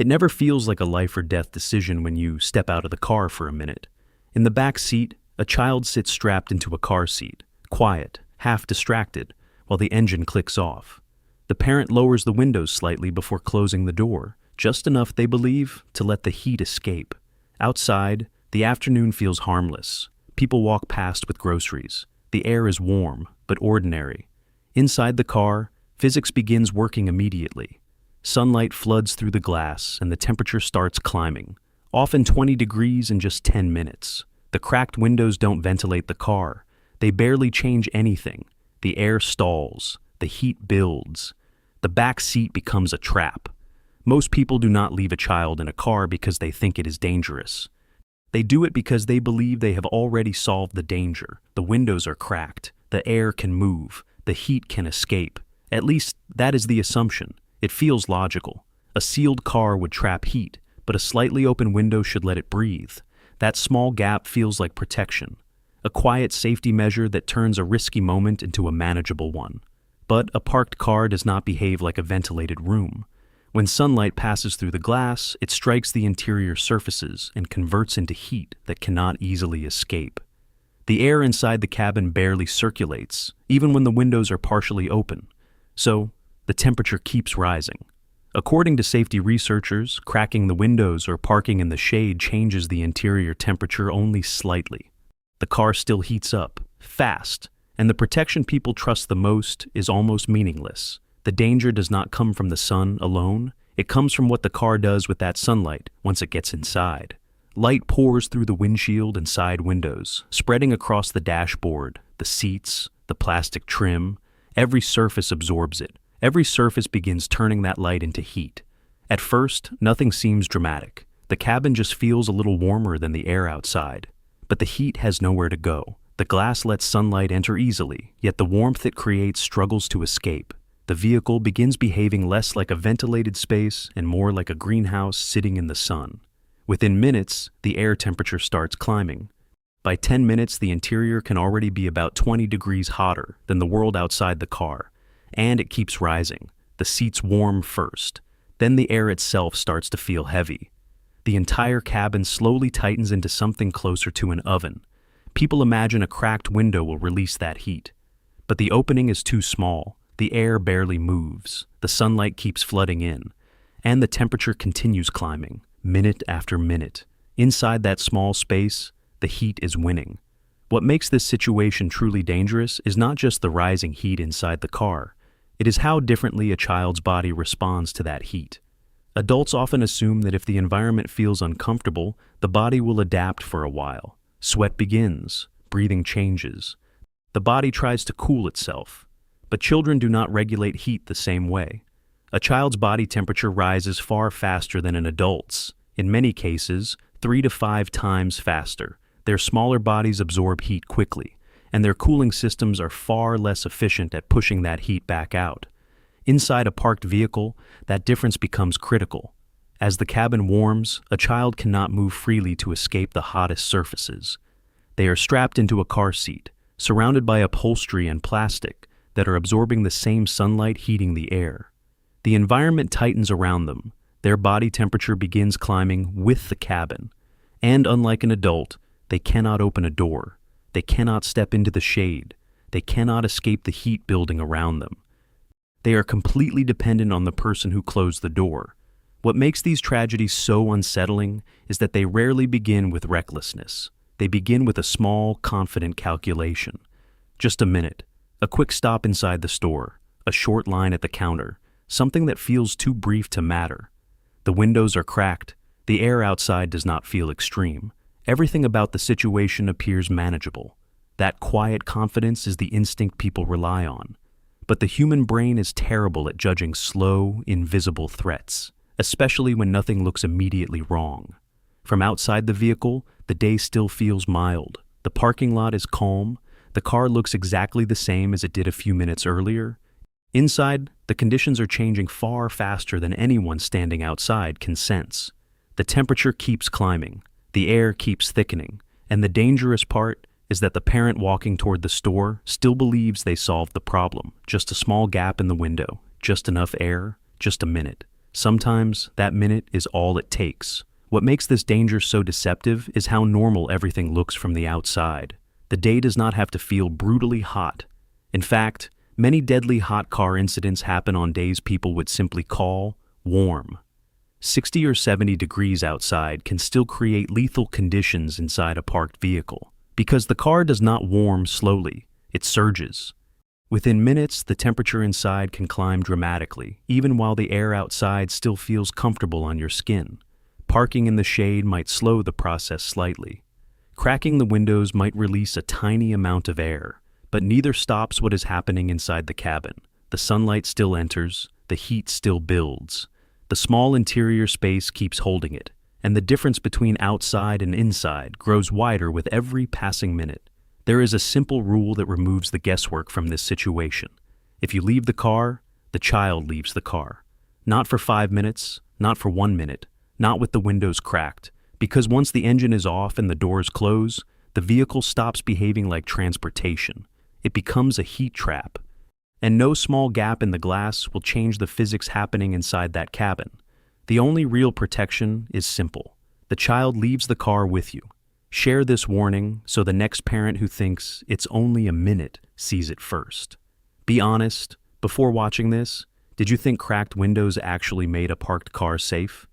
It never feels like a life or death decision when you step out of the car for a minute. In the back seat, a child sits strapped into a car seat, quiet, half distracted, while the engine clicks off. The parent lowers the windows slightly before closing the door, just enough, they believe, to let the heat escape. Outside, the afternoon feels harmless. People walk past with groceries. The air is warm, but ordinary. Inside the car, physics begins working immediately. Sunlight floods through the glass, and the temperature starts climbing, often 20 degrees in just 10 minutes. The cracked windows don't ventilate the car. They barely change anything. The air stalls. The heat builds. The back seat becomes a trap. Most people do not leave a child in a car because they think it is dangerous. They do it because they believe they have already solved the danger. The windows are cracked. The air can move. The heat can escape. At least, that is the assumption. It feels logical. A sealed car would trap heat, but a slightly open window should let it breathe. That small gap feels like protection. A quiet safety measure that turns a risky moment into a manageable one. But a parked car does not behave like a ventilated room. When sunlight passes through the glass, it strikes the interior surfaces and converts into heat that cannot easily escape. The air inside the cabin barely circulates, even when the windows are partially open. So, the temperature keeps rising. According to safety researchers, cracking the windows or parking in the shade changes the interior temperature only slightly. The car still heats up, fast, and the protection people trust the most is almost meaningless. The danger does not come from the sun alone. It comes from what the car does with that sunlight once it gets inside. Light pours through the windshield and side windows, spreading across the dashboard, the seats, the plastic trim. Every surface absorbs it. Every surface begins turning that light into heat. At first, nothing seems dramatic. The cabin just feels a little warmer than the air outside. But the heat has nowhere to go. The glass lets sunlight enter easily, yet the warmth it creates struggles to escape. The vehicle begins behaving less like a ventilated space and more like a greenhouse sitting in the sun. Within minutes, the air temperature starts climbing. By 10 minutes, the interior can already be about 20 degrees hotter than the world outside the car. And it keeps rising. The seats warm first. Then the air itself starts to feel heavy. The entire cabin slowly tightens into something closer to an oven. People imagine a cracked window will release that heat. But the opening is too small. The air barely moves. The sunlight keeps flooding in. And the temperature continues climbing, minute after minute. Inside that small space, the heat is winning. What makes this situation truly dangerous is not just the rising heat inside the car. It is how differently a child's body responds to that heat. Adults often assume that if the environment feels uncomfortable, the body will adapt for a while. Sweat begins, breathing changes. The body tries to cool itself. But children do not regulate heat the same way. A child's body temperature rises far faster than an adult's, in many cases, 3 to 5 times faster. Their smaller bodies absorb heat quickly, and their cooling systems are far less efficient at pushing that heat back out. Inside a parked vehicle, that difference becomes critical. As the cabin warms, a child cannot move freely to escape the hottest surfaces. They are strapped into a car seat, surrounded by upholstery and plastic that are absorbing the same sunlight heating the air. The environment tightens around them. Their body temperature begins climbing with the cabin. And unlike an adult, they cannot open a door. They cannot step into the shade. They cannot escape the heat building around them. They are completely dependent on the person who closed the door. What makes these tragedies so unsettling is that they rarely begin with recklessness. They begin with a small, confident calculation. Just a minute. A quick stop inside the store, a short line at the counter, something that feels too brief to matter. The windows are cracked. The air outside does not feel extreme. Everything about the situation appears manageable. That quiet confidence is the instinct people rely on. But the human brain is terrible at judging slow, invisible threats, especially when nothing looks immediately wrong. From outside the vehicle, the day still feels mild. The parking lot is calm. The car looks exactly the same as it did a few minutes earlier. Inside, the conditions are changing far faster than anyone standing outside can sense. The temperature keeps climbing, the air keeps thickening, and the dangerous part is that the parent walking toward the store still believes they solved the problem. Just a small gap in the window, just enough air, just a minute. Sometimes that minute is all it takes. What makes this danger so deceptive is how normal everything looks from the outside. The day does not have to feel brutally hot. In fact, many deadly hot car incidents happen on days people would simply call warm. 60 or 70 degrees outside can still create lethal conditions inside a parked vehicle, because the car does not warm slowly, it surges. Within minutes, the temperature inside can climb dramatically, even while the air outside still feels comfortable on your skin. Parking in the shade might slow the process slightly. Cracking the windows might release a tiny amount of air, but neither stops what is happening inside the cabin. The sunlight still enters, the heat still builds. The small interior space keeps holding it, and the difference between outside and inside grows wider with every passing minute. There is a simple rule that removes the guesswork from this situation. If you leave the car, the child leaves the car. Not for 5 minutes, not for 1 minute, not with the windows cracked, because once the engine is off and the doors close, the vehicle stops behaving like transportation. It becomes a heat trap. And no small gap in the glass will change the physics happening inside that cabin. The only real protection is simple. The child leaves the car with you. Share this warning so the next parent who thinks it's only a minute sees it first. Be honest, before watching this, did you think cracked windows actually made a parked car safe?